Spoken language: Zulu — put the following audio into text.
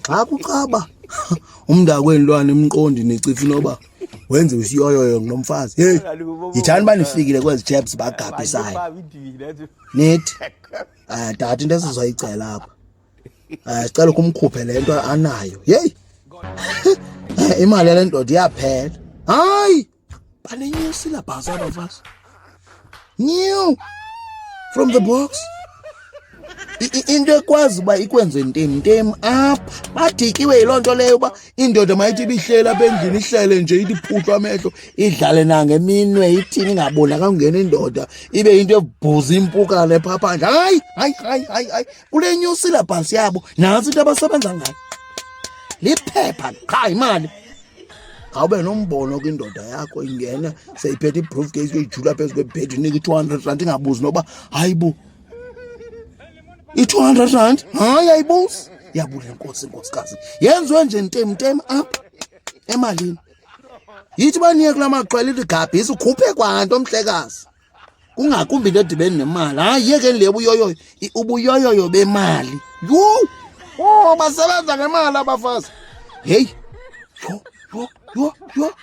Xa kuqaba umntakwenilwane imqondi necifi noba wenze usiyoyoyo nomfazi. Hey, yithani banifikile kwezi jabs bagabhisayo. Nithi tata into esizoyicela apha. Sicela ukumkhuphe le nto anayo. Hey. Imali yale ndoda iyaphela. Hayi. Banenyusi syllabus abafasi. New from the box. Into ekwazi uba ikwenze ntemtem apha. Badikiwe yiloo nto leyo uba indoda mayithi ibihlela apha endlini ihlele nje ithi phuhlwa amehlo idlale nangeminwe ithini ingabonakali ungena indoda ibe into ebhuza impukane phaa phandle. Hayi kule new syllabus yabo nantsi into abasebenza ngayo liphepha qha imali. Awube nombono kwindoda yakho ingena seyiphethe i-briefcase kuyijula phezu kwebhedi inika i-200 ingabuzi noba hayi bo i-200 hayi ayibuzi. Yabula inkosi nkosikazi yenziwe nje ntemtem apha emalini. Yithi baniye kula maqela ithi gabhisa ukhuphe kwanto mhlekazi kungakumbi into edibene nemali. Hayi yeke le ubuyoyoyo bemali. Basebenza ngemali abafazi. Hey yo